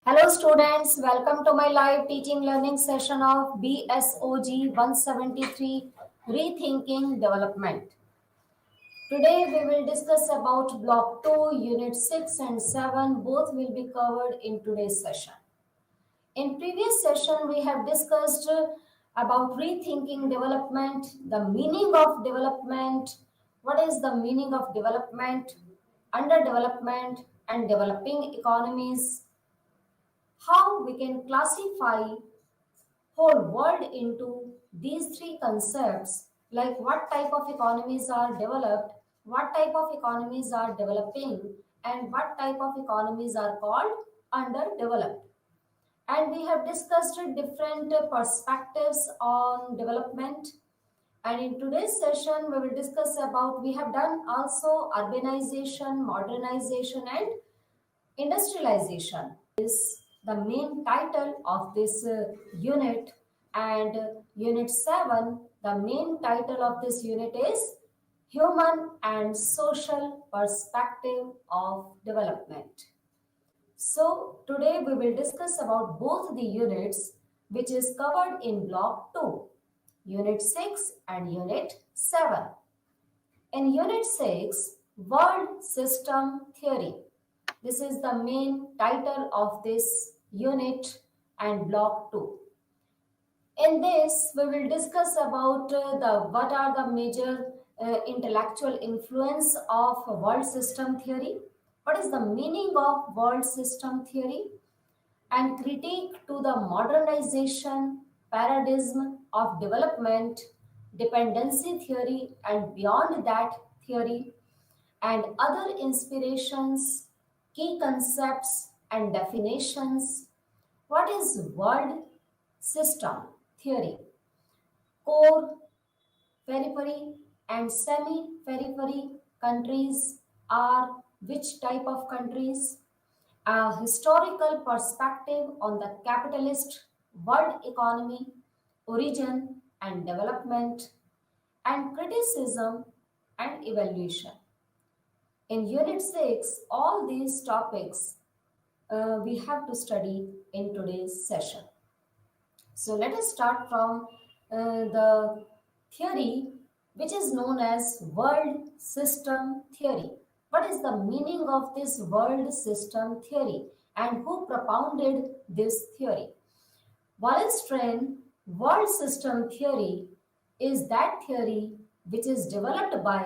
Hello students, welcome to my live teaching learning session of BSOG 173 Rethinking Development. Today we will discuss about Block 2, Unit 6 and 7. Both will be covered in today's session. In previous session we have discussed about rethinking development, the meaning of development, what is the meaning of development, underdevelopment and developing economies, how we can classify whole world into these three concepts, like what type of economies are developed, what type of economies are developing, and what type of economies are called underdeveloped. And we have discussed different perspectives on development. And in today's session we will discuss about, we have done also urbanization, modernization and industrialization is the main title of this unit, and unit 7, the main title of this unit is human and social perspective of development. So today we will discuss about both the units which is covered in block 2, unit 6 and unit 7. In unit 6, world system theory, this is the main title of this unit and block 2. In this, we will discuss about what are the major intellectual influence of world system theory, what is the meaning of world system theory, and critique to the modernization paradigm of development, dependency theory, and beyond that theory, and other inspirations, key concepts and definitions. What is world system theory? Core, periphery, and semi-periphery countries are which type of countries? A historical perspective on the capitalist world economy, origin and development, and criticism and evaluation. In Unit 6, all these topics we have to study in today's session. So let us start from the theory which is known as world system theory. What is the meaning of this world system theory and who propounded this theory? Wallenstein's world system theory is that theory which is developed by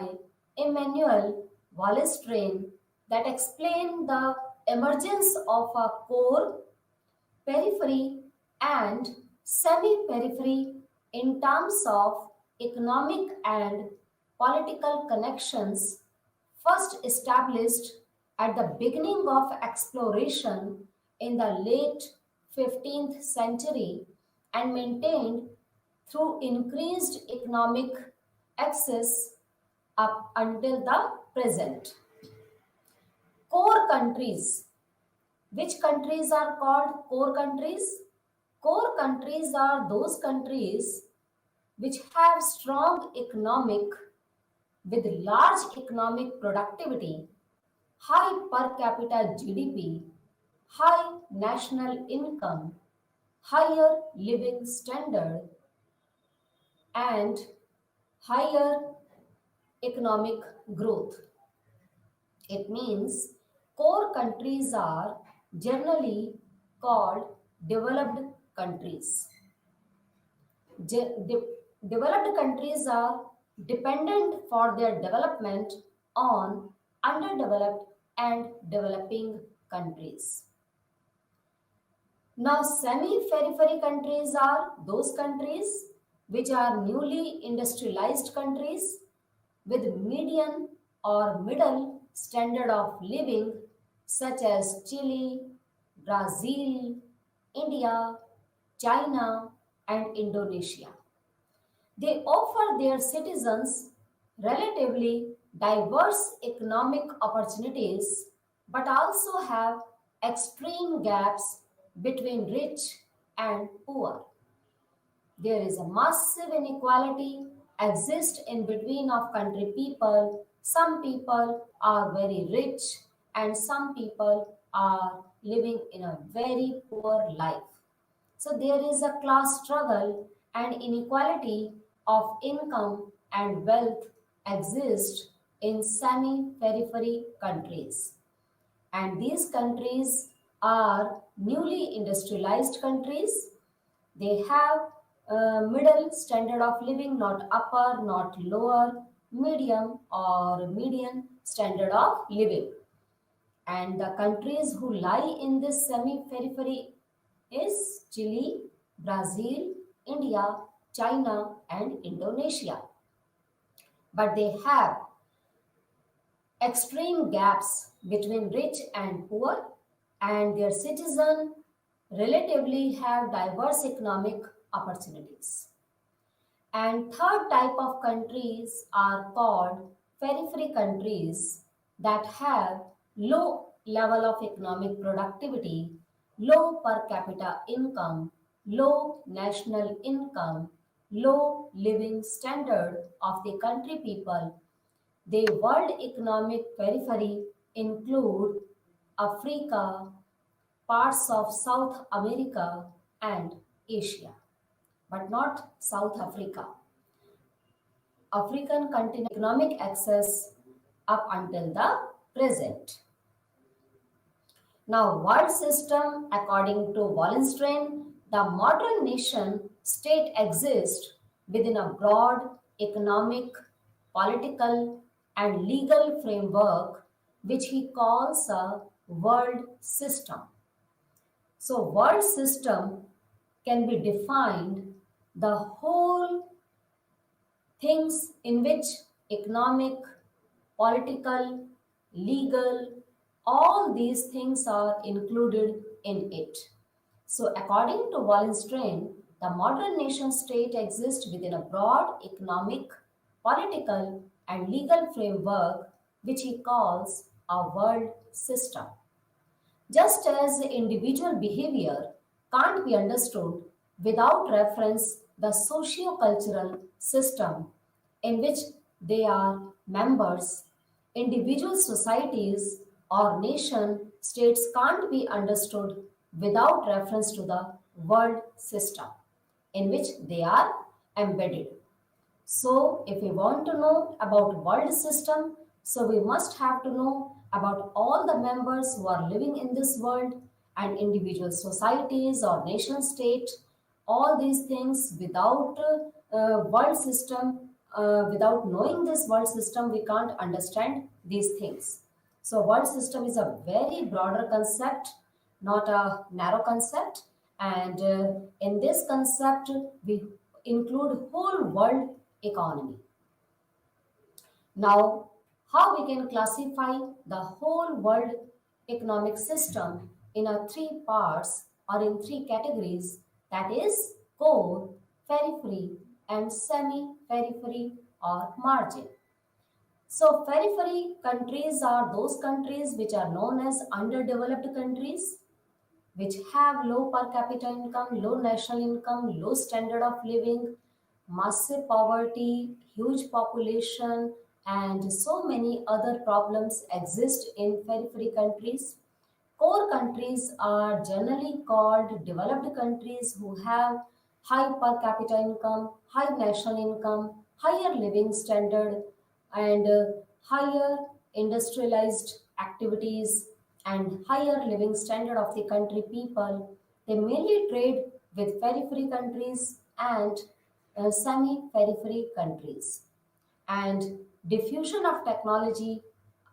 Emmanuel Wallenstein that explain the emergence of a core, periphery and semi-periphery in terms of economic and political connections first established at the beginning of exploration in the late 15th century and maintained through increased economic access up until the present. Core countries. Which countries are called core countries? Core countries are those countries which have strong economic, with large economic productivity, high per capita GDP, high national income, higher living standard, and higher economic growth. It means core countries are generally called developed countries. Developed countries are dependent for their development on underdeveloped and developing countries. Now, semi-periphery countries are those countries which are newly industrialized countries with median or middle standard of living, such as Chile, Brazil, India, China, and Indonesia. They offer their citizens relatively diverse economic opportunities but also have extreme gaps between rich and poor. There is a massive inequality exists in between of country people. Some people are very rich and some people are living in a very poor life. So there is a class struggle and inequality of income and wealth exist in semi-periphery countries. And these countries are newly industrialized countries. They have a middle standard of living, not upper, not lower, medium or median standard of living. And the countries who lie in this semi-periphery is Chile, Brazil, India, China, and Indonesia. But they have extreme gaps between rich and poor, and their citizens relatively have diverse economic opportunities. And third type of countries are called periphery countries that have low level of economic productivity, low per capita income, low national income, low living standard of the country people. The world economic periphery include Africa, parts of South America and Asia, but not South Africa. African continent economic access up until the present. Now, world system according to Wallenstein, the modern nation state exists within a broad economic, political, and legal framework which he calls a world system. So, world system can be defined the whole things in which economic, political, legal, all these things are included in it. So, according to Wallenstein, the modern nation state exists within a broad economic, political, and legal framework which he calls a world system. Just as individual behavior can't be understood without reference the socio-cultural system in which they are members, individual societies or nation states can't be understood without reference to the world system in which they are embedded. So, if we want to know about world system, so we must have to know about all the members who are living in this world and individual societies or nation state. All these things without world system, without knowing this world system, we can't understand these things. So, world system is a very broader concept, not a narrow concept. And in this concept, we include whole world economy. Now, how we can classify the whole world economic system in a three parts or in three categories, that is core, periphery and semi-periphery or margin. So periphery countries are those countries which are known as underdeveloped countries, which have low per capita income, low national income, low standard of living, massive poverty, huge population, and so many other problems exist in periphery countries. Core countries are generally called developed countries who have high per capita income, high national income, higher living standard, and higher industrialized activities and higher living standard of the country people. They mainly trade with periphery countries and semi-periphery countries. And diffusion of technology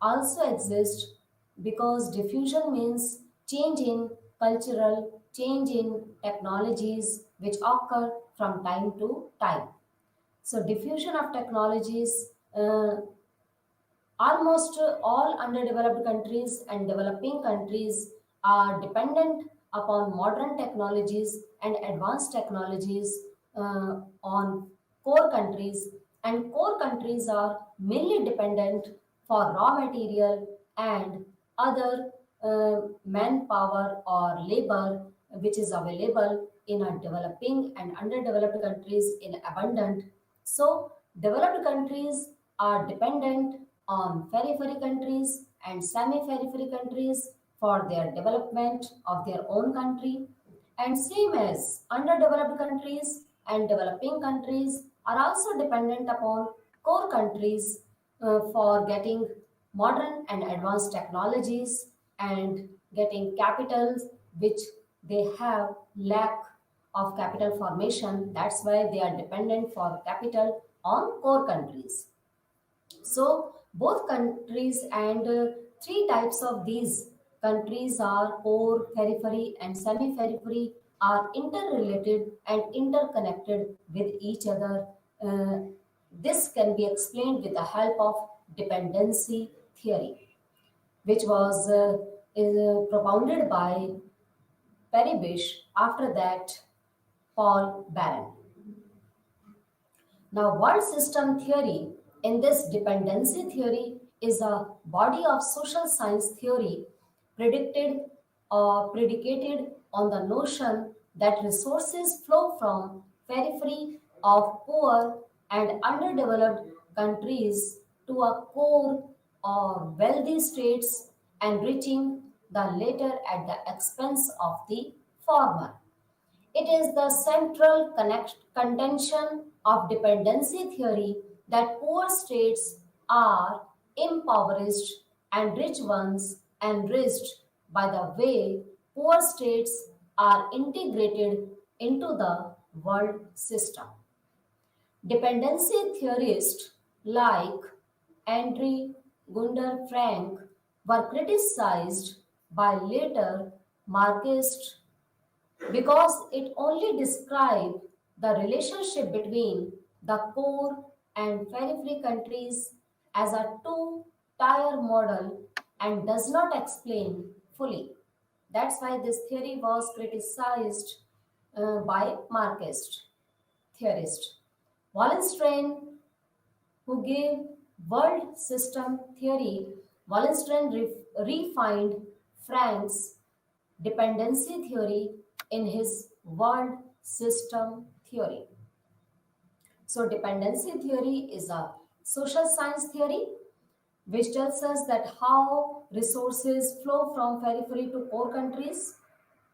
also exists because diffusion means change in cultural, change in technologies which occur from time to time. So diffusion of technologies, almost all underdeveloped countries and developing countries are dependent upon modern technologies and advanced technologies on core countries, and core countries are mainly dependent for raw material and other manpower or labor which is available in a developing and underdeveloped countries in abundant. So developed countries are dependent on periphery countries and semi-periphery countries for their development of their own country. And same as underdeveloped countries and developing countries are also dependent upon core countries for getting modern and advanced technologies and getting capitals which they have lack of capital formation. That's why they are dependent for capital on core countries. So both countries and three types of these countries are core, periphery and semi-periphery are interrelated and interconnected with each other. Uh, this can be explained with the help of dependency theory, which was propounded by Parrish, after that Paul Barron. Now, world system theory in this dependency theory is a body of social science theory predicted or predicated on the notion that resources flow from periphery of poor and underdeveloped countries to a core or wealthy states, enriching the latter at the expense of the former. It is the central contention of dependency theory that poor states are impoverished and rich ones enriched by the way poor states are integrated into the world system. Dependency theorists like Andre Gunder Frank were criticized by later Marxist because it only describes the relationship between the core and periphery countries as a two-tier model and does not explain fully. That's why this theory was criticized by Marxist theorists. Wallenstein, who gave world system theory, Wallenstein refined Frank's dependency theory in his world system theory. So, dependency theory is a social science theory which tells us that how resources flow from periphery to core countries.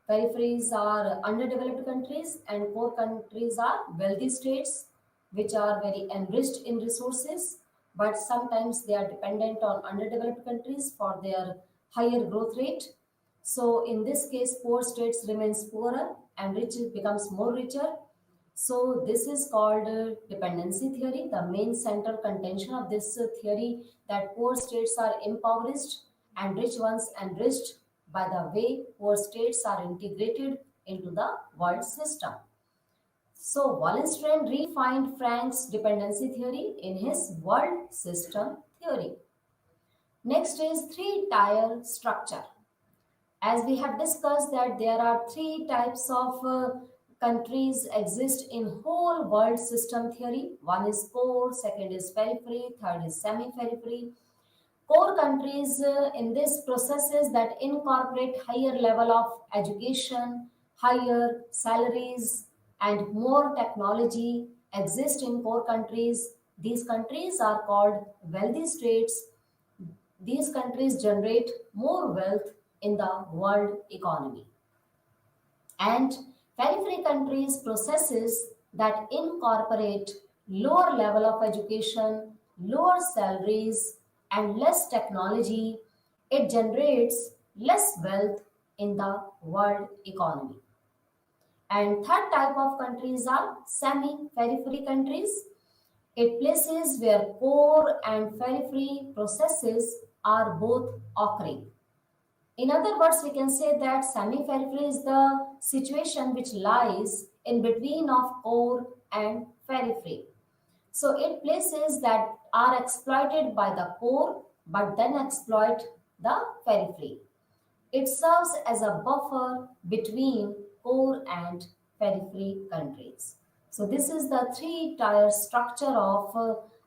Peripheries are underdeveloped countries and core countries are wealthy states which are very enriched in resources, but sometimes they are dependent on underdeveloped countries for their higher growth rate. So in this case, poor states remains poorer and rich becomes more richer. So this is called dependency theory. The main central contention of this theory that poor states are impoverished and rich ones enriched by the way poor states are integrated into the world system. So Wallenstein refined Frank's dependency theory in his world system theory. Next is three-tier structure. As we have discussed that there are three types of countries exist in whole world system theory. One is core, second is periphery, third is semi-periphery. Core countries in this processes that incorporate higher level of education, higher salaries and more technology exist in core countries. These countries are called wealthy states. These countries generate more wealth in the world economy. And periphery countries processes that incorporate lower level of education, lower salaries and less technology, it generates less wealth in the world economy. And third type of countries are semi-periphery countries. It places where core and periphery processes are both occurring. In other words, we can say that semi-periphery is the situation which lies in between of core and periphery. So it places that are exploited by the core but then exploit the periphery. It serves as a buffer between core and periphery countries. So this is the three-tier structure of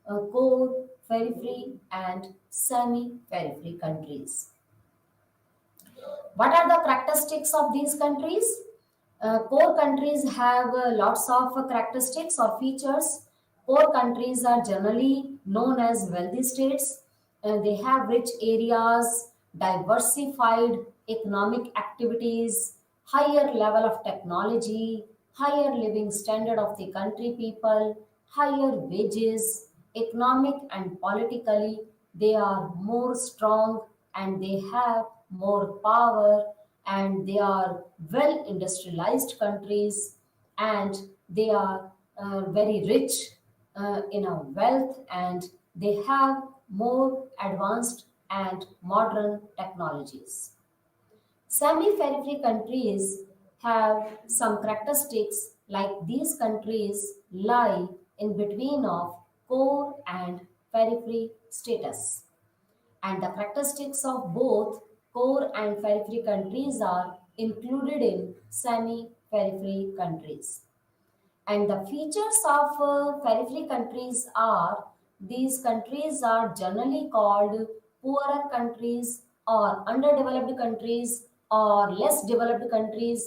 core, periphery and semi-periphery countries. What are the characteristics of these countries? Core countries have lots of characteristics or features. Core countries are generally known as wealthy states. They have rich areas, diversified economic activities, higher level of technology, higher living standard of the country people, higher wages, economic and politically they are more strong and they have more power and they are well industrialized countries and they are very rich in a wealth and they have more advanced and modern technologies. Semi-periphery countries have some characteristics like these countries lie in between of core and periphery status. And the characteristics of both core and periphery countries are included in semi-periphery countries. And the features of periphery countries are these countries are generally called poorer countries or underdeveloped countries or less developed countries.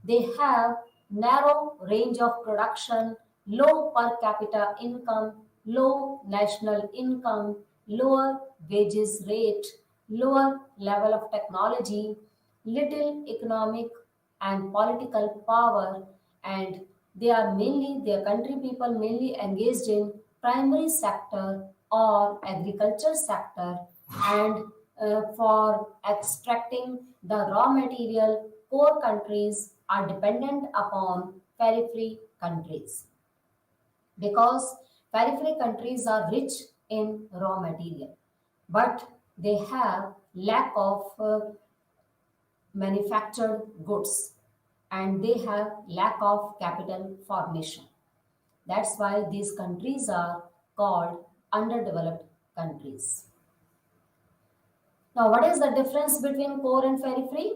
They have narrow range of production, low per capita income, low national income, lower wages rate, lower level of technology, little economic and political power, and their country people mainly engaged in primary sector or agriculture sector and for extracting the raw material core countries are dependent upon periphery countries because periphery countries are rich in raw material but they have lack of manufactured goods and they have lack of capital formation. That's why these countries are called underdeveloped countries. Now, what is the difference between core and periphery?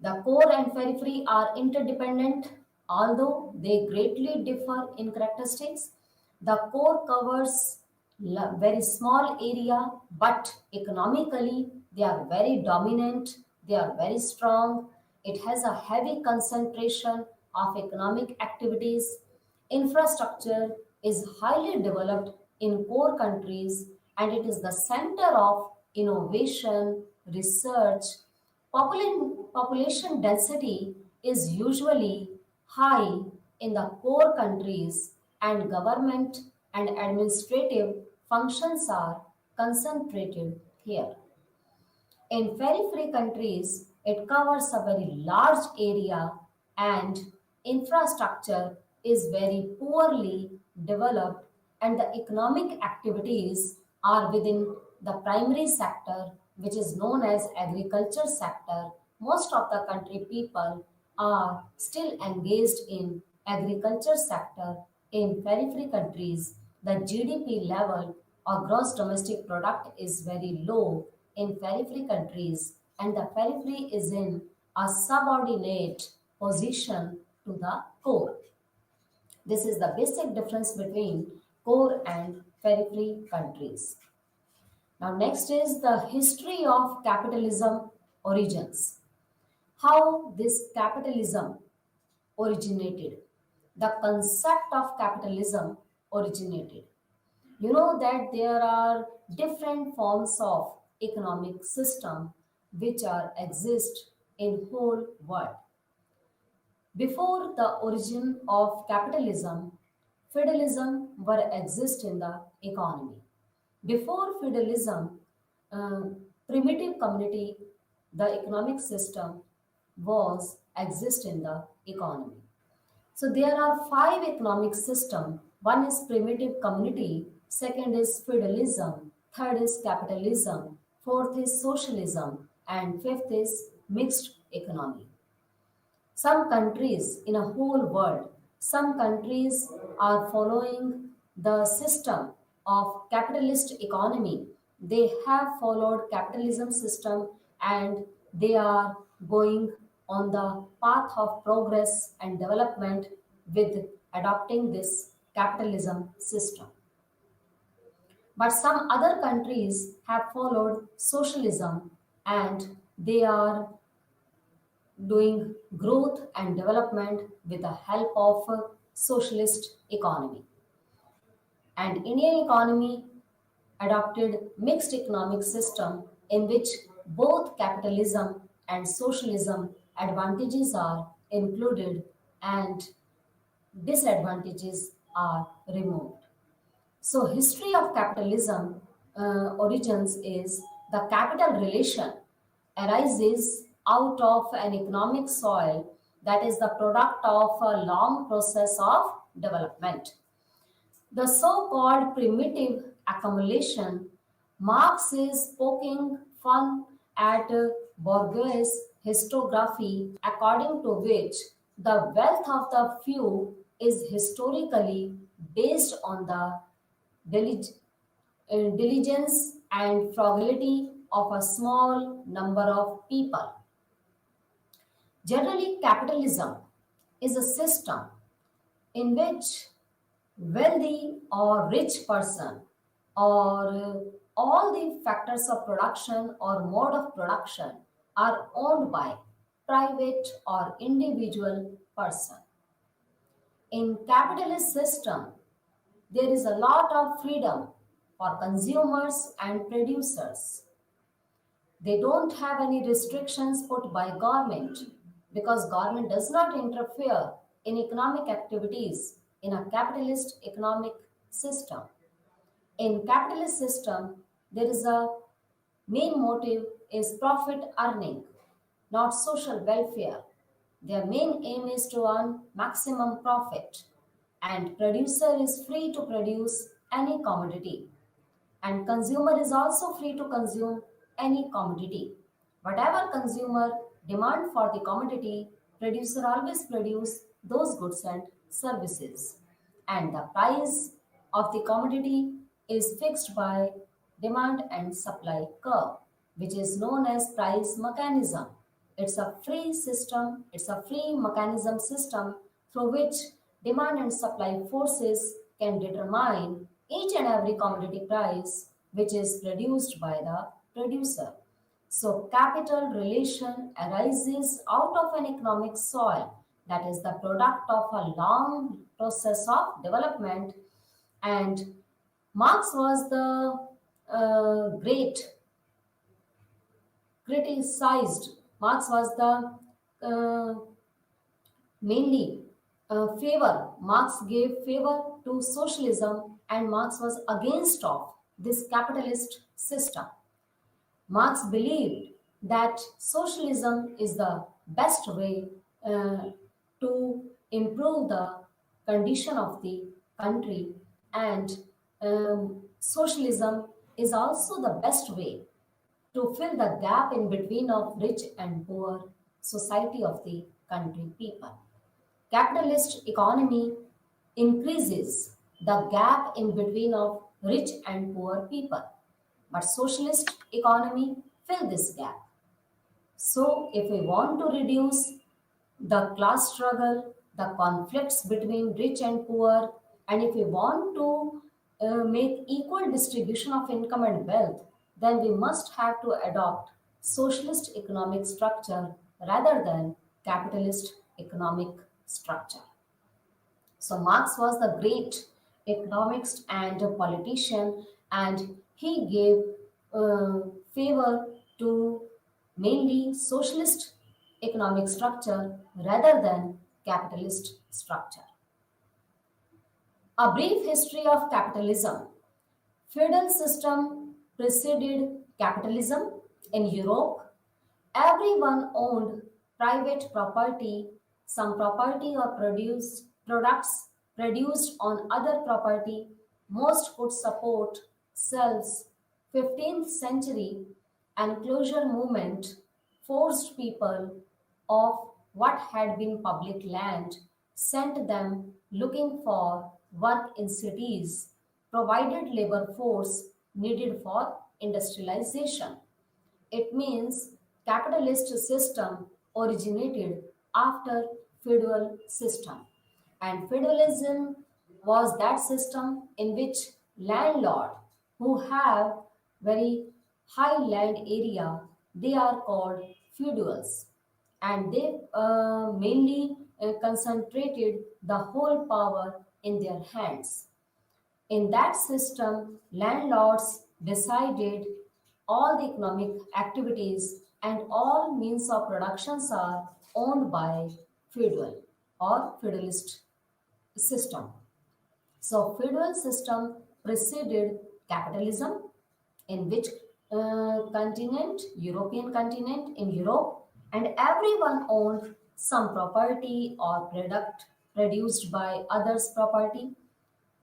The core and periphery are interdependent, although they greatly differ in characteristics. The core covers very small area, but economically they are very dominant, they are very strong. It has a heavy concentration of economic activities. Infrastructure is highly developed in core countries and it is the center of innovation, research. Population density is usually high in the core countries, and government and administrative functions are concentrated here. In periphery countries, it covers a very large area and infrastructure is very poorly developed and the economic activities are within the primary sector which is known as agriculture sector. Most of the country people are still engaged in agriculture sector in periphery countries. The GDP level or gross domestic product is very low in periphery countries and the periphery is in a subordinate position to the core. This is the basic difference between core and periphery countries. Now next is the history of capitalism origins. How this capitalism originated. The concept of capitalism originated. You know that there are different forms of economic system which are exist in whole world. Before the origin of capitalism, feudalism were exist in the economy. Before feudalism, uh, primitive community, the economic system was exist in the economy. So there are five economic system. One is primitive community, second is feudalism, third is capitalism, fourth is socialism, and fifth is mixed economy. Some countries in a whole world, some countries are following the system of capitalist economy. They have followed capitalism system and they are going on the path of progress and development with adopting this capitalism system. But some other countries have followed socialism and they are doing growth and development with the help of a socialist economy. And Indian economy adopted mixed economic system in which both capitalism and socialism advantages are included and disadvantages are removed. So, history of capitalism origins is the capital relation arises out of an economic soil that is the product of a long process of development. The so called primitive accumulation Marx is poking fun at bourgeois historiography, according to which the wealth of the few is historically based on the dilig- diligence and frugality of a small number of people. Generally, capitalism is a system in which wealthy or rich person or all the factors of production or mode of production are owned by private or individual person. In capitalist system, there is a lot of freedom for consumers and producers. They don't have any restrictions put by government because government does not interfere in economic activities in a capitalist economic system. In capitalist system, there is a main motive is profit earning, not social welfare. Their main aim is to earn maximum profit, and producer is free to produce any commodity, and consumer is also free to consume any commodity. Whatever consumer demand for the commodity, producer always produce those goods and services. And the price of the commodity is fixed by demand and supply curve, which is known as price mechanism. It's a free system, it's a free mechanism system through which demand and supply forces can determine each and every commodity price which is produced by the producer. So, capital relation arises out of an economic soil that is the product of a long process of development. And Marx was the great criticized. Marx was the mainly favor. Marx gave favor to socialism, and Marx was against of this capitalist system. Marx believed that socialism is the best way to improve the condition of the country, and socialism is also the best way to fill the gap in between of rich and poor society of the country people. Capitalist economy increases the gap in between of rich and poor people, but socialist economy fill this gap. So if we want to reduce the class struggle, the conflicts between rich and poor, and if we want to make equal distribution of income and wealth, then we must have to adopt socialist economic structure rather than capitalist economic structure. So Marx was the great economist and a politician, and he gave favor to mainly socialist economic structure rather than capitalist structure. A brief history of capitalism. Feudal system preceded capitalism in Europe. Everyone owned private property, some property or products produced on other property. Most could support selves. 15th century enclosure movement forced people of what had been public land, sent them looking for work in cities, provided labor force needed for industrialization. It means capitalist system originated after feudal system. And feudalism was that system in which landlord who have very high land area, they are called feudals, and they mainly concentrated the whole power in their hands. In that system, landlords decided all the economic activities and all means of productions are owned by feudal or feudalist system. So feudal system preceded capitalism in which continent, European continent, in Europe, and everyone owned some property or product produced by others' property.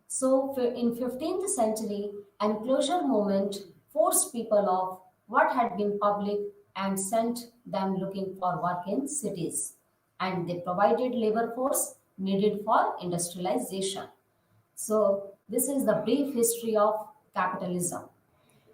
So in 15th century, enclosure movement forced people off what had been public and sent them looking for work in cities. And they provided labor force needed for industrialization. So this is the brief history of capitalism.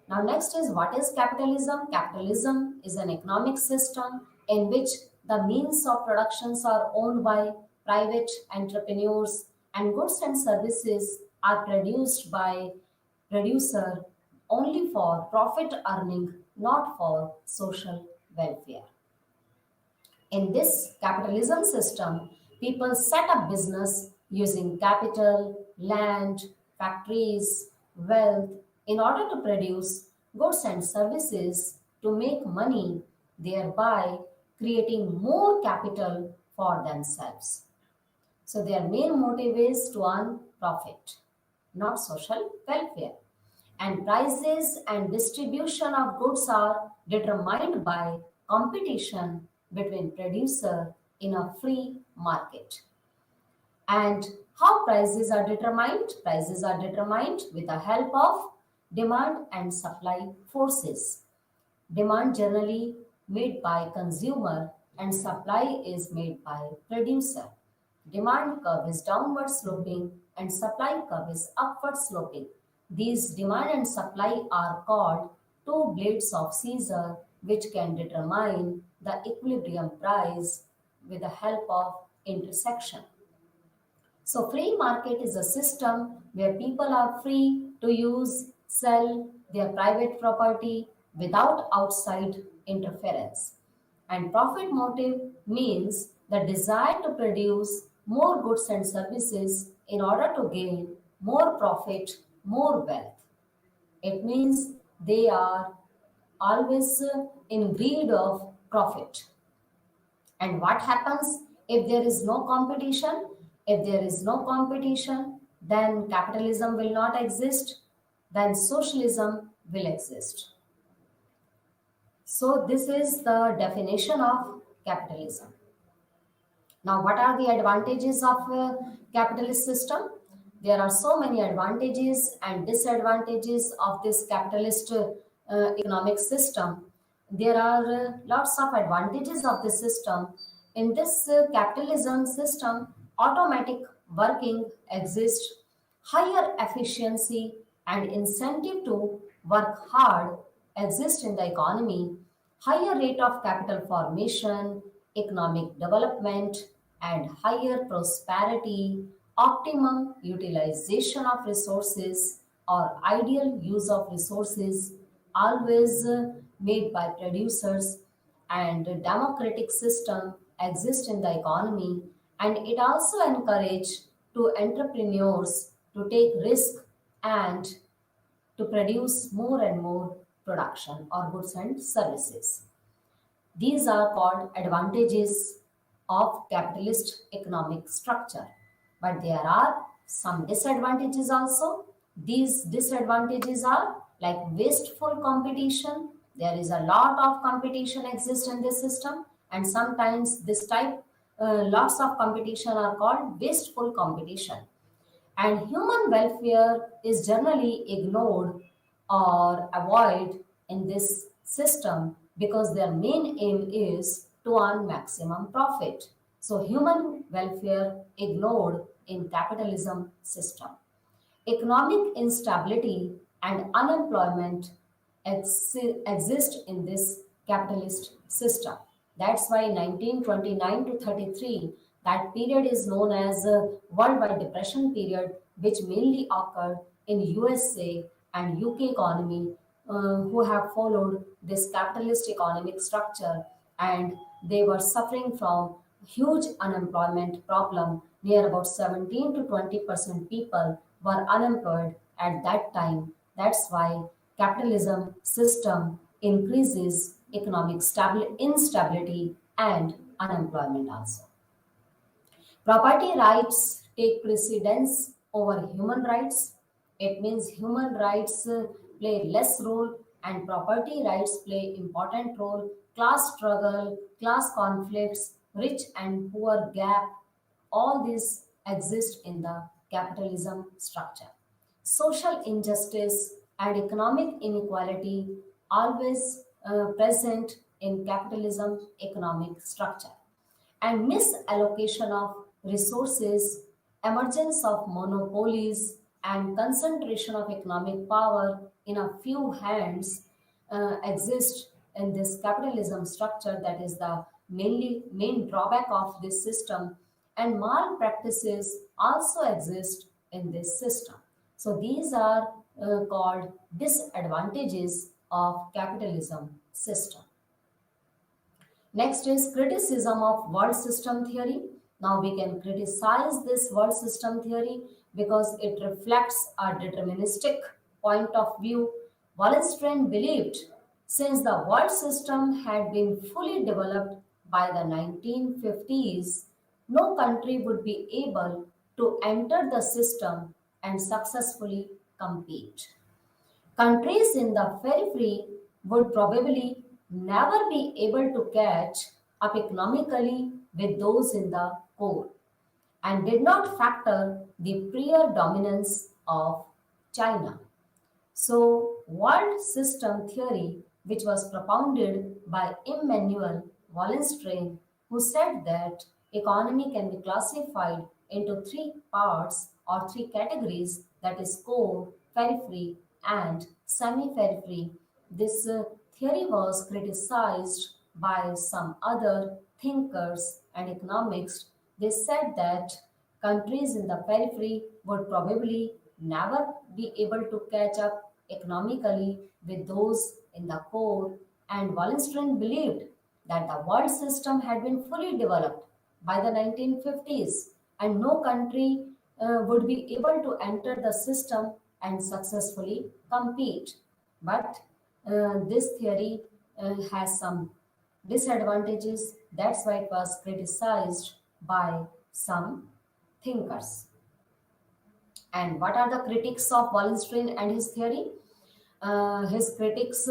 Now, next is what is capitalism? Capitalism is an economic system in which the means of productions are owned by private entrepreneurs and goods and services are produced by producer only for profit earning, not for social welfare. In this capitalism system, people set up business using capital, land, factories, wealth in order to produce goods and services to make money, thereby creating more capital for themselves. So their main motive is to earn profit, not social welfare. And prices and distribution of goods are determined by competition between producer in a free market. And how prices are determined? Prices are determined with the help of demand and supply forces. Demand generally made by consumer and supply is made by producer. Demand curve is downward sloping and supply curve is upward sloping. These demand and supply are called two blades of scissors which can determine the equilibrium price with the help of intersection. So free market is a system where people are free to use, sell their private property without outside interference. And profit motive means the desire to produce more goods and services in order to gain more profit, more wealth. It means they are always in greed of profit. And what happens if there is no competition? If there is no competition, then capitalism will not exist, then socialism will exist. So, this is the definition of capitalism. Now, what are the advantages of a capitalist system? There are so many advantages and disadvantages of this capitalist economic system. There are lots of advantages of the system. In this capitalism system, automatic working exists, higher efficiency and incentive to work hard exist in the economy, higher rate of capital formation, economic development, and higher prosperity, optimum utilization of resources or ideal use of resources always made by producers and democratic system exist in the economy, and it also encourage to entrepreneurs to take risk and to produce more and more production or goods and services. These are called advantages of capitalist economic structure. But there are some disadvantages also. These disadvantages are like wasteful competition. There is a lot of competition exists in this system, and sometimes this type lots of competition are called wasteful competition. And human welfare is generally ignored or avoided in this system because their main aim is to earn maximum profit. So human welfare ignored in capitalism system. Economic instability and unemployment exist in this capitalist system. That's why 1929 to 33, that period is known as worldwide depression period, which mainly occurred in USA and UK economy, who have followed this capitalist economic structure, and they were suffering from huge unemployment problem. Near about 17 to 20% people were unemployed at that time. That's why capitalism system increases economic instability and unemployment also. Property rights take precedence over human rights. It means human rights play less role and property rights play important role. Class struggle, class conflicts, rich and poor gap, all these exist in the capitalism structure. Social injustice and economic inequality always present in capitalism economic structure, and misallocation of resources, emergence of monopolies, and concentration of economic power in a few hands exist in this capitalism structure. That is the main drawback of this system, and malpractices also exist in this system. So these are called disadvantages of capitalism system. Next is criticism of world system theory. Now we can criticize this world system theory because it reflects a deterministic point of view. Wallenstein believed since the world system had been fully developed by the 1950s, no country would be able to enter the system and successfully compete. Countries in the periphery would probably never be able to catch up economically with those in the core and did not factor the prior dominance of China. So, world system theory, which was propounded by Immanuel Wallenstein, who said that economy can be classified into three parts or three categories, that is core, periphery, and semi-periphery. This theory was criticized by some other thinkers and economists. They said that countries in the periphery would probably never be able to catch up economically with those in the core, and Wallenstein believed that the world system had been fully developed by the 1950s and no country would be able to enter the system and successfully compete. But this theory has some disadvantages. That's why it was criticized by some thinkers. And what are the critics of Wallenstein and his theory? His critics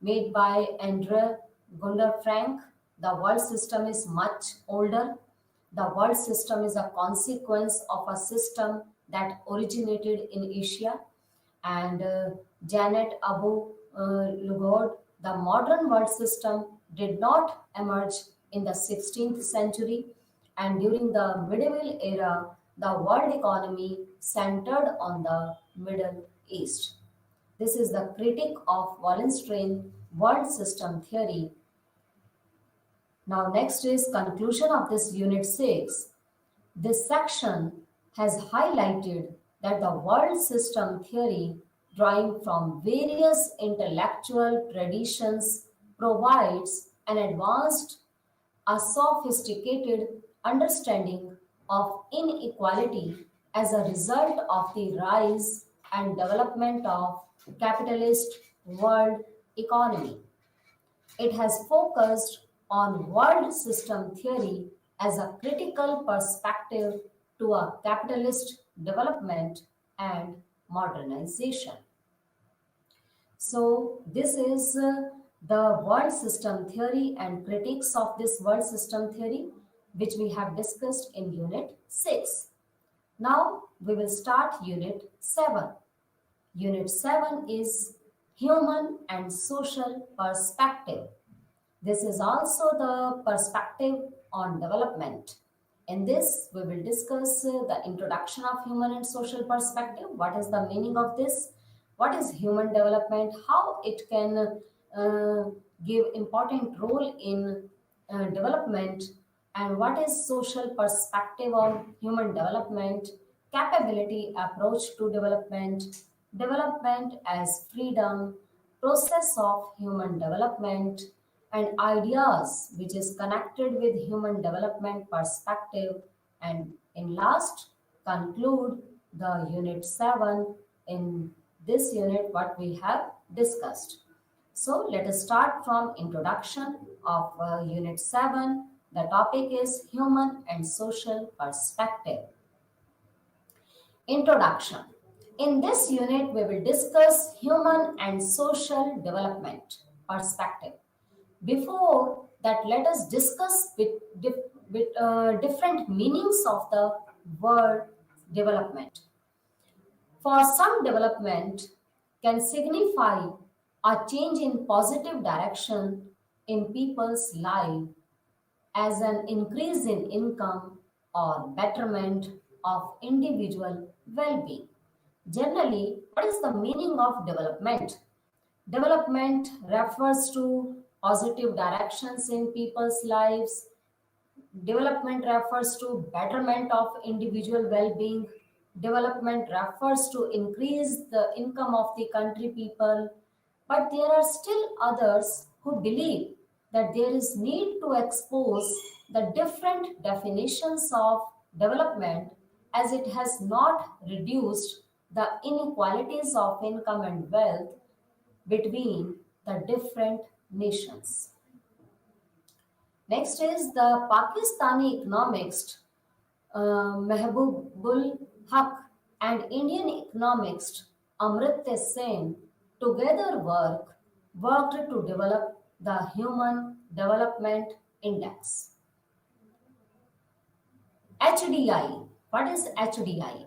made by Andre Gunder Frank, the world system is much older. The world system is a consequence of a system that originated in Asia. And Janet Abu Lughod, the modern world system did not emerge in the 16th century, and during the medieval era, the world economy centered on the Middle East. This is the critic of Wallenstein world system theory. Now, next is conclusion of this unit 6. This section has highlighted that the world system theory, drawing from various intellectual traditions, provides an advanced, a sophisticated understanding of inequality as a result of the rise and development of capitalist world economy. It has focused on world system theory as a critical perspective to a capitalist development and modernization. So, this is the world system theory and critics of this world system theory, which we have discussed in Unit 6. Now, we will start Unit 7. Unit 7 is Human and Social Perspective. This is also the perspective on development. In this, we will discuss the introduction of human and social perspective. What is the meaning of this? What is human development? How it can give important role in development? And what is social perspective on human development? Capability approach to development, development as freedom, process of human development, and ideas which is connected with human development perspective, and in last conclude the unit 7 in this unit what we have discussed. So let us start from introduction of unit 7. The topic is human and social perspective. Introduction. In this unit, we will discuss human and social development perspective. Before that, let us discuss different meanings of the word development. For some, development can signify a change in positive direction in people's life as an increase in income or betterment of individual well-being. Generally, what is the meaning of development? Development refers to positive directions in people's lives. Development refers to betterment of individual well-being. Development refers to increase the income of the country people. But there are still others who believe that there is need to expose the different definitions of development as it has not reduced the inequalities of income and wealth between the different nations. Next is the Pakistani economist Mehboob Haq and Indian economist Amritya Sen together worked to develop the Human Development Index. HDI. What is HDI?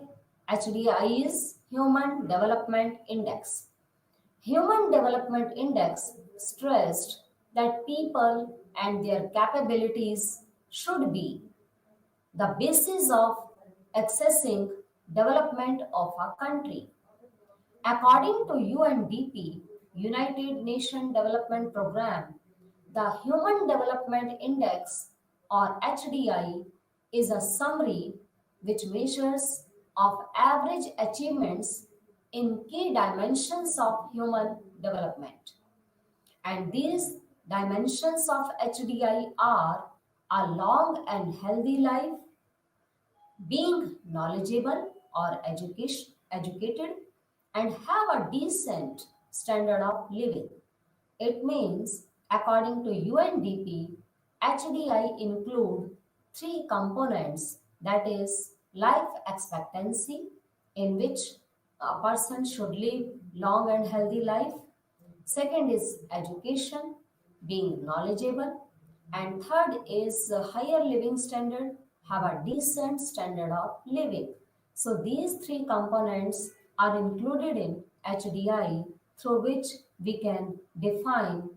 HDI is Human Development Index. Human Development Index stressed that people and their capabilities should be the basis of accessing development of a country. According to UNDP, United Nations Development Programme, the Human Development Index or HDI is a summary which measures of average achievements in key dimensions of human development. And these dimensions of HDI are a long and healthy life, being knowledgeable or educated, and have a decent standard of living. It means, according to UNDP, HDI include three components, that is life expectancy, in which a person should live long and healthy life. Second is education, being knowledgeable. And third is a higher living standard, have a decent standard of living. So these three components are included in HDI, through which we can define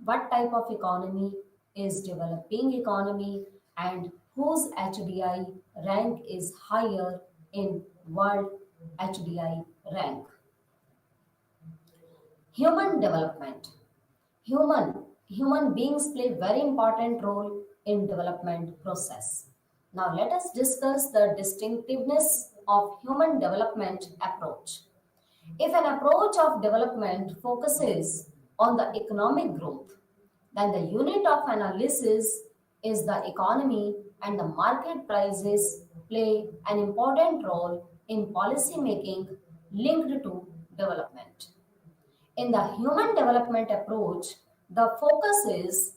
what type of economy is developing economy and whose HDI rank is higher in world HDI rank. Human development. Human beings play very important role in development process. Now let us discuss the distinctiveness of human development approach. If an approach of development focuses on the economic growth, then the unit of analysis is the economy, and the market prices play an important role in policy making linked to development. In the human development approach, the focus is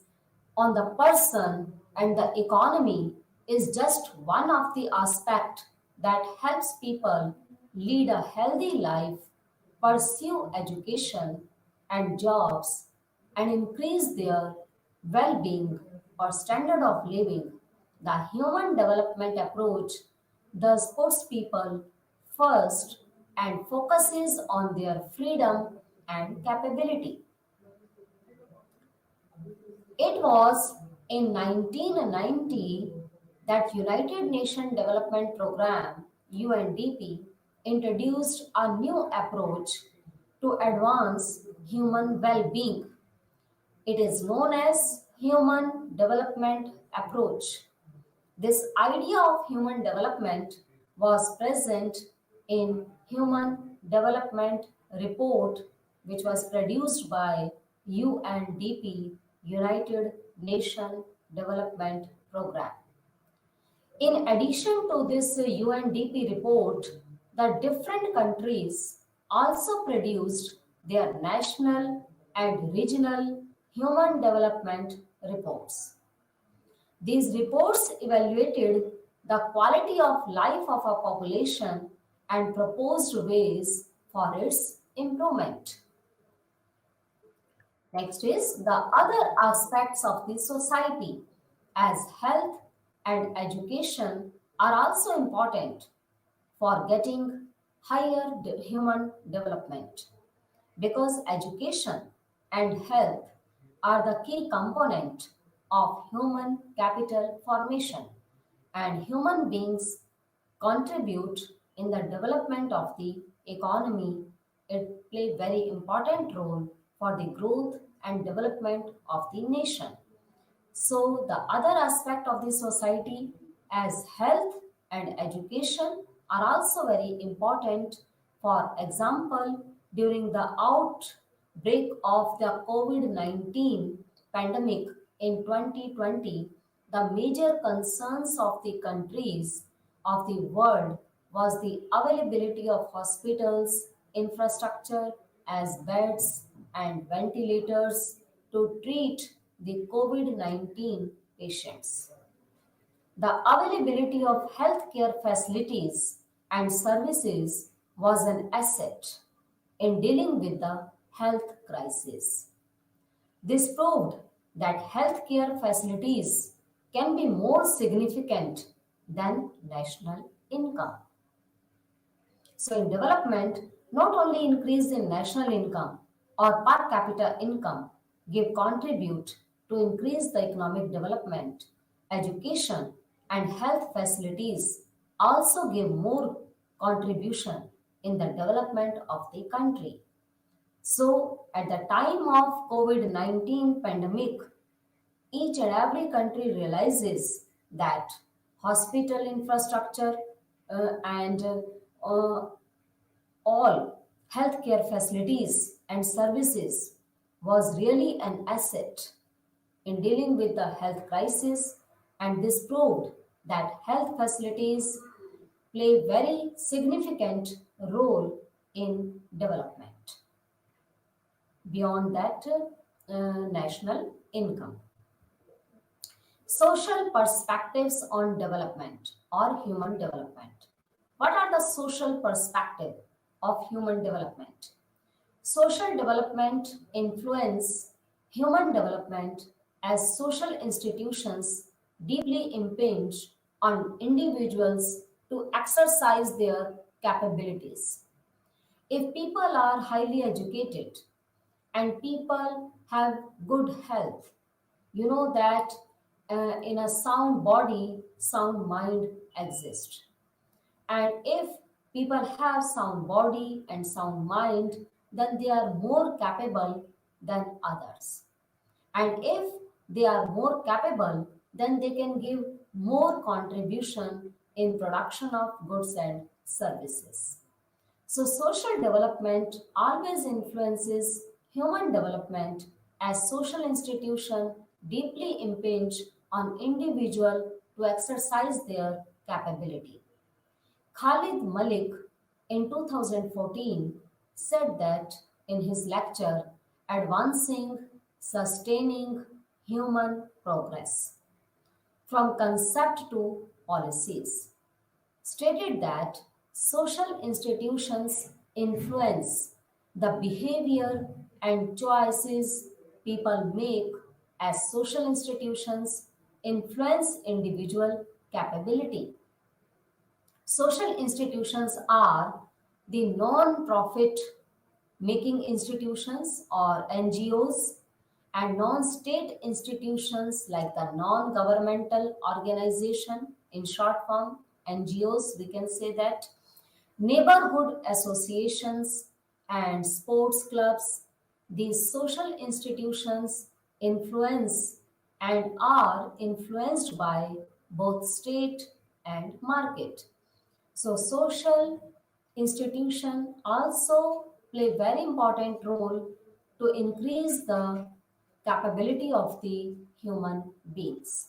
on the person, and the economy is just one of the aspects that helps people lead a healthy life, pursue education and jobs, and increase their well-being or standard of living. The human development approach thus puts people first and focuses on their freedom and capability. It was in 1990 that United Nations Development Programme UNDP introduced a new approach to advance human well-being. It is known as human development approach. This idea of human development was present in Human Development Report, which was produced by UNDP, United Nations Development Programme. In addition to this UNDP report, the different countries also produced their national and regional human development reports. These reports evaluated the quality of life of a population and proposed ways for its improvement. Next is the other aspects of the society, as health and education are also important for getting higher human development, because education and health are the key component of human capital formation, and human beings contribute in the development of the economy. It play very important role for the growth and development of the nation. So, the other aspect of the society, as health and education, are also very important. For example, during the outbreak of the COVID 19 pandemic in 2020, the major concerns of the countries of the world was the availability of hospitals, infrastructure as beds and ventilators to treat the COVID 19 patients. The availability of healthcare facilities and services was an asset in dealing with the health crisis. This proved that healthcare facilities can be more significant than national income. So, in development, not only increase in national income or per capita income give contribute to increase the economic development, education and health facilities also give more contribution in the development of the country. So, at the time of COVID 19 pandemic, each and every country realizes that hospital infrastructure and all healthcare facilities and services was really an asset in dealing with the health crisis, and this proved that health facilities play very significant role in development beyond that national income. Social perspectives on development or human development. What are the social perspective of human development? Social development influence human development as social institutions deeply impinge on individuals to exercise their capabilities. If people are highly educated and people have good health, you know that in a sound body, sound mind exists. And if people have sound body and sound mind, then they are more capable than others. And if they are more capable, then they can give more contribution in production of goods and services. So, social development always influences human development as social institutions deeply impinge on individual to exercise their capability. Khalid Malik in 2014 said that in his lecture, Advancing Sustaining Human Progress from Concept to Policies, stated that social institutions influence the behavior and choices people make as social institutions influence individual capability. Social institutions are the non-profit making institutions or NGOs and non-state institutions like the non-governmental organization, in short form NGOs, we can say that, neighborhood associations and sports clubs. These social institutions influence and are influenced by both state and market. So social institution also play very important role to increase the capability of the human beings.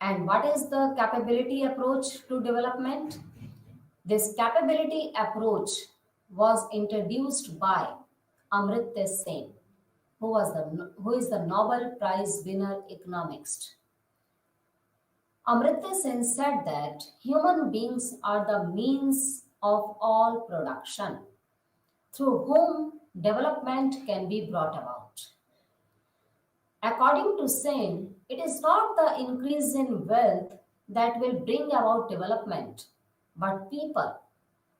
And what is the capability approach to development? This capability approach was introduced by Amartya Sen, who is the Nobel Prize winner economist. Amartya Sen said that human beings are the means of all production through whom development can be brought about. According to Sen, it is not the increase in wealth that will bring about development, but people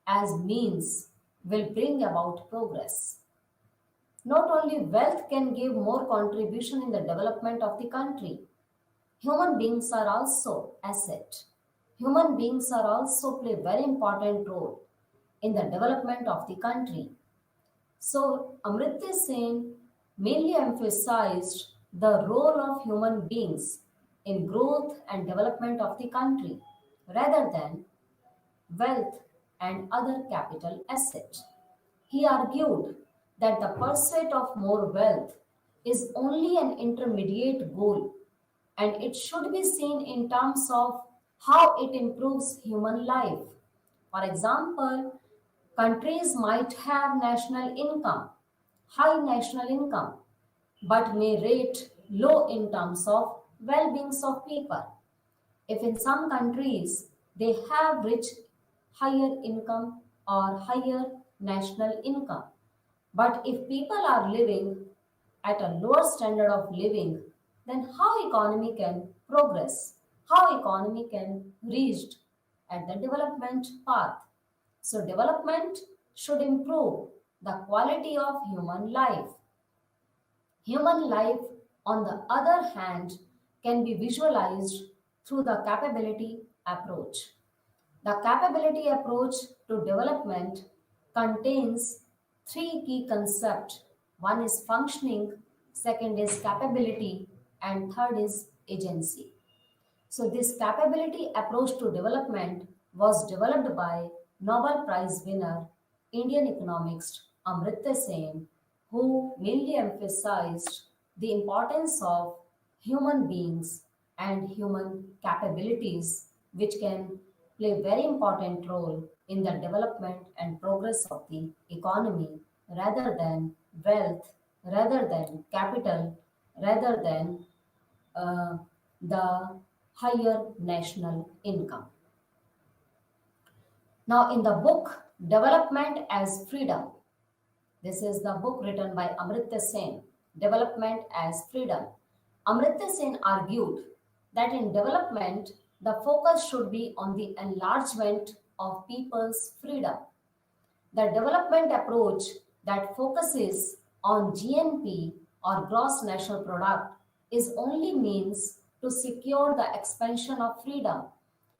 as means will bring about progress. Not only wealth can give more contribution in the development of the country, human beings are also asset. Human beings are also play very important role in the development of the country. So Amritya Sen mainly emphasized the role of human beings in growth and development of the country rather than wealth and other capital assets. He argued that the pursuit of more wealth is only an intermediate goal and it should be seen in terms of how it improves human life. For example, countries might have national income, high national income, but may rate low in terms of well-being of people. If in some countries they have rich higher income or higher national income, but if people are living at a lower standard of living, then how economy can progress? How economy can reach at the development path? So development should improve the quality of human life. Human life, on the other hand, can be visualized through the capability approach. The capability approach to development contains three key concepts. One is functioning, second is capability, and third is agency. So, this capability approach to development was developed by Nobel Prize winner, Indian economist Amartya Sen, who mainly emphasized the importance of human beings and human capabilities, which can play a very important role in the development and progress of the economy rather than wealth, rather than capital, rather than uh, the higher national income. Now, in the book Development as Freedom, this is the book written by Amartya Sen, Development as Freedom. Amartya Sen argued that in development, the focus should be on the enlargement of people's freedom. The development approach that focuses on GNP or gross national product is only means to secure the expansion of freedom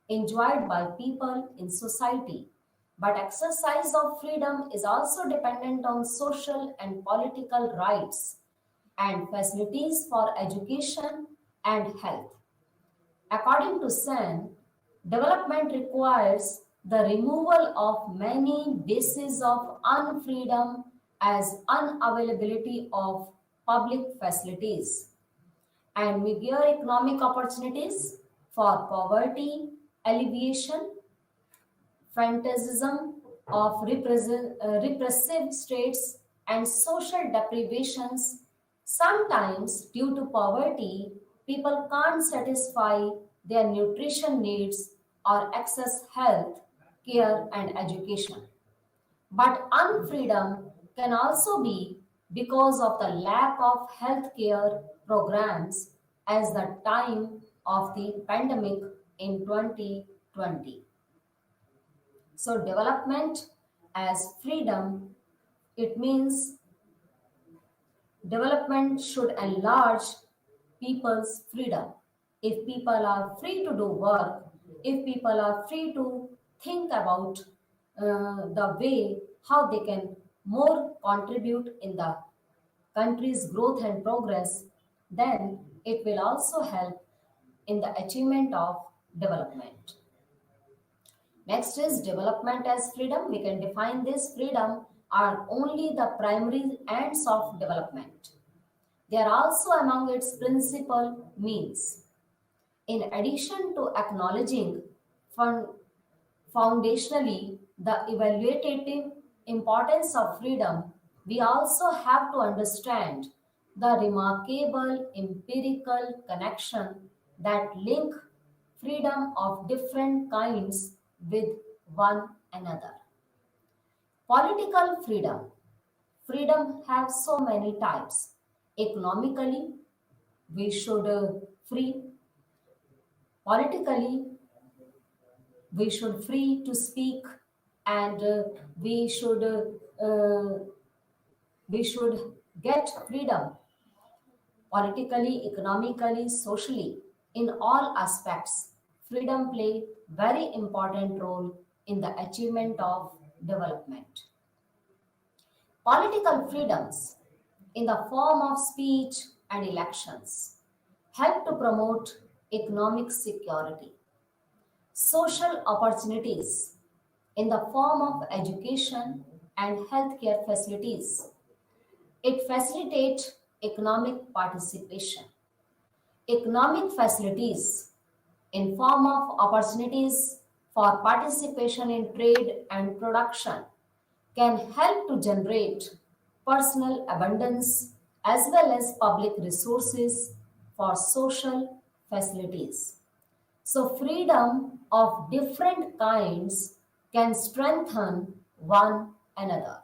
enjoyed by people in society. But exercise of freedom is also dependent on social and political rights and facilities for education and health. According to Sen, development requires the removal of many bases of unfreedom as unavailability of public facilities and meager economic opportunities for poverty, alleviation, fantasism of repressive states and social deprivations. Sometimes, due to poverty, people can't satisfy their nutrition needs or access health, care, and education. But unfreedom can also be because of the lack of healthcare programs as the time of the pandemic in 2020. So development as freedom, it means development should enlarge people's freedom. If people are free to do work, if people are free to think about the way how they can more contribute in the country's growth and progress, then it will also help in the achievement of development. Next is development as freedom. We can define this freedom are only the primary ends of development. They are also among its principal means. In addition to acknowledging fun- Foundationally, the evaluative importance of freedom, we also have to understand the remarkable empirical connection that link freedom of different kinds with one another. Political freedom. Freedom has so many types. Economically, we should free. Politically, we should free to speak, and we should we should get freedom politically, economically, socially. In all aspects, freedom play very important role in the achievement of development. Political freedoms in the form of speech and elections help to promote economic security. Social opportunities in the form of education and healthcare facilities. It facilitates economic participation. Economic facilities in form of opportunities for participation in trade and production can help to generate personal abundance as well as public resources for social facilities. So, freedom of different kinds can strengthen one another.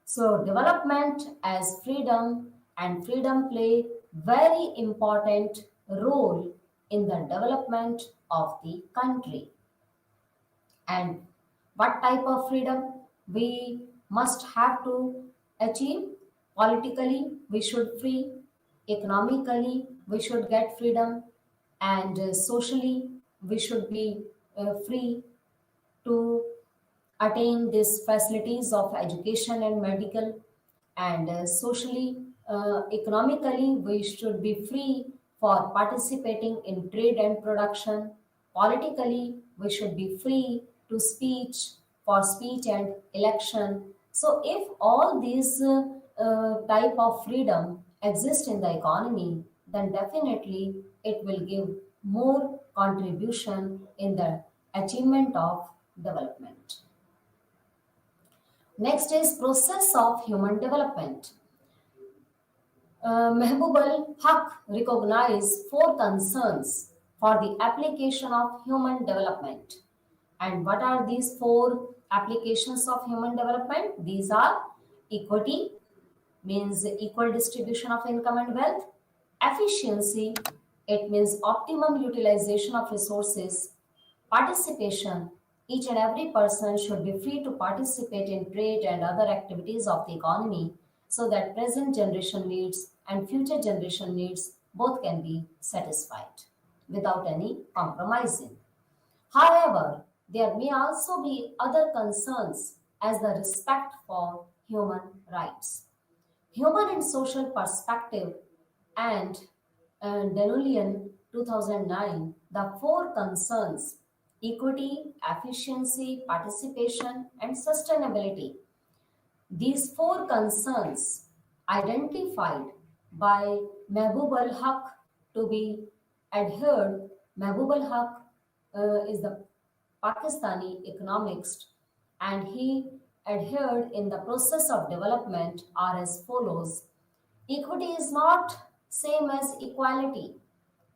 So, development as freedom and freedom play very important role in the development of the country. And what type of freedom we must have to achieve? Politically, we should free. Economically, we should get freedom. And socially, we should be free to attain these facilities of education and medical, and socially, economically, we should be free for participating in trade and production. Politically, we should be free to speech for speech and election. So if all these type of freedom exist in the economy, then definitely it will give more contribution in the achievement of development. Next is process of human development. Mehboob al Haq recognized four concerns for the application of human development. And what are these four applications of human development? These are equity, means equal distribution of income and wealth; efficiency, it means optimum utilization of resources; participation, each and every person should be free to participate in trade and other activities of the economy so that present generation needs and future generation needs both can be satisfied without any compromising. However, there may also be other concerns as the respect for human rights. Human and Social Perspective and Denolian 2009, the four concerns: equity, efficiency, participation, and sustainability. These four concerns identified by Mehboob al Haq to be adhered. Mehboob al Haq is the Pakistani economist, and he adhered in the process of development are as follows. Equity is not same as equality.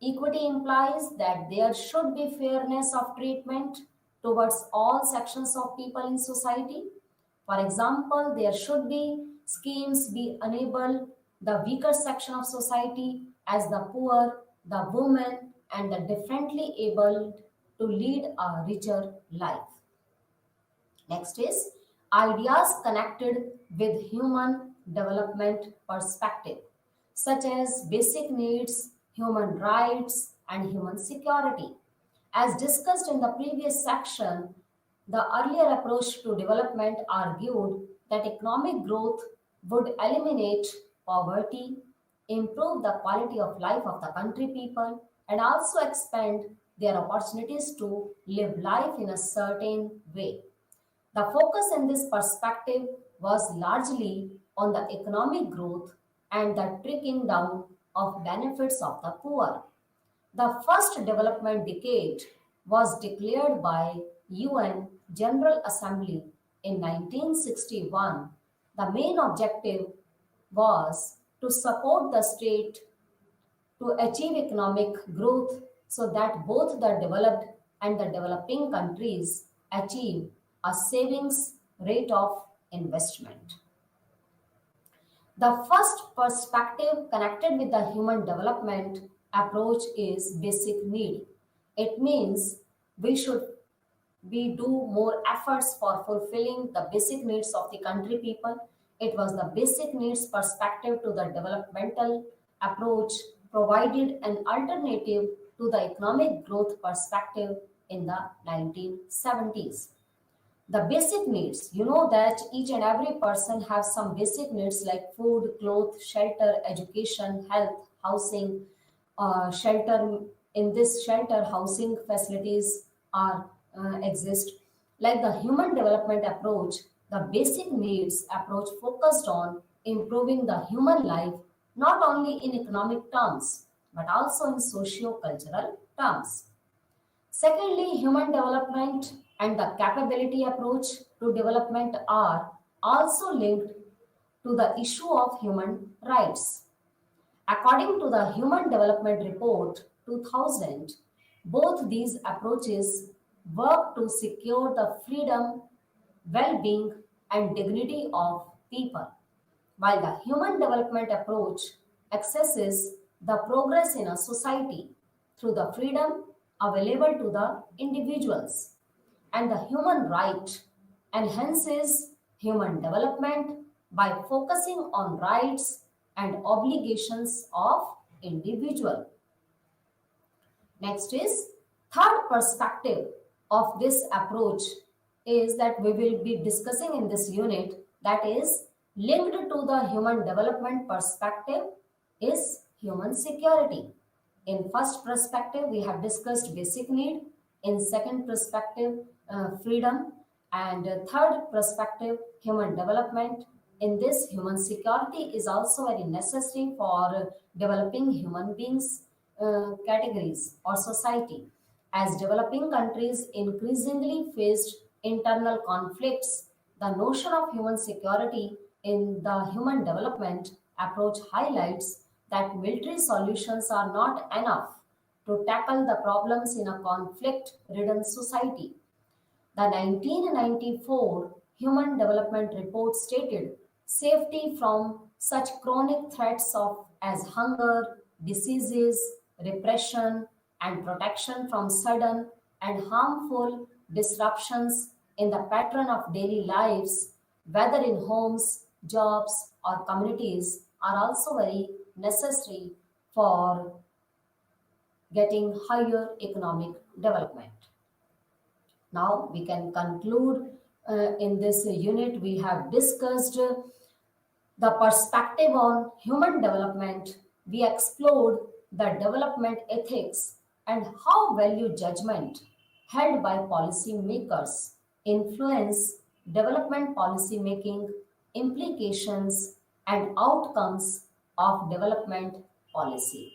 Equity implies that there should be fairness of treatment towards all sections of people in society. For example, there should be schemes be enable the weaker section of society as the poor, the women, and the differently abled to lead a richer life. Next is ideas connected with human development perspective, such as basic needs, human rights, and human security. As discussed in the previous section, the earlier approach to development argued that economic growth would eliminate poverty, improve the quality of life of the country people, and also expand their opportunities to live life in a certain way. The focus in this perspective was largely on the economic growth and the trickling down of benefits of the poor. The first development decade was declared by UN General Assembly in 1961, the main objective was to support the state to achieve economic growth so that both the developed and the developing countries achieve a savings rate of investment. The first perspective connected with the human development approach is basic need. It means we do more efforts for fulfilling the basic needs of the country people. It was the basic needs perspective to the developmental approach provided an alternative to the economic growth perspective in the 1970s. The basic needs, you know that each and every person has some basic needs like food, clothes, shelter, education, health, housing, shelter. In this shelter, housing facilities are exist. Like the human development approach, the basic needs approach focused on improving the human life not only in economic terms but also in socio-cultural terms. Secondly, human development and the capability approach to development are also linked to the issue of human rights. According to the Human Development Report 2000, both these approaches work to secure the freedom, well being, and dignity of people, while the human development approach accesses the progress in a society through the freedom available to the individuals, and the human right enhances human development by focusing on rights and obligations of individual. Next is third perspective of this approach is that we will be discussing in this unit, that is linked to the human development perspective is human security. In first perspective, we have discussed basic need. In second perspective, freedom. And third perspective, human development. In this, human security is also very necessary for developing human beings categories or society. As developing countries increasingly faced internal conflicts, the notion of human security in the human development approach highlights that military solutions are not enough to tackle the problems in a conflict ridden society. The 1994 Human Development Report stated safety from such chronic threats as hunger, diseases, repression, and protection from sudden and harmful disruptions in the pattern of daily lives, whether in homes, jobs, or communities, are also very necessary for getting higher economic development. Now we can conclude in this unit. We have discussed the perspective on human development. We explored the development ethics and how value judgment held by policymakers influence development policy making, implications, and outcomes of development policy.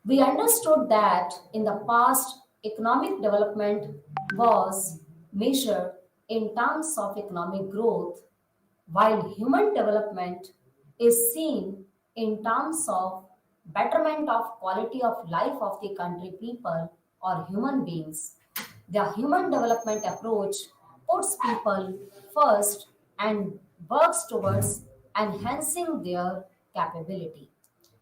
We understood that in the past, economic development was measured in terms of economic growth, while human development is seen in terms of betterment of quality of life of the country people or human beings. The human development approach puts people first and works towards enhancing their capability.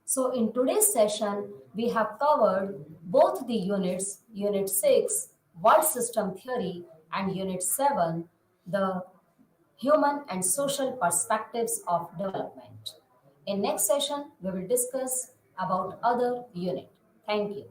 So, in today's session, we have covered both the units, Unit 6, World System Theory, and Unit 7, the human and social perspectives of development. In next session, we will discuss about other unit. Thank you.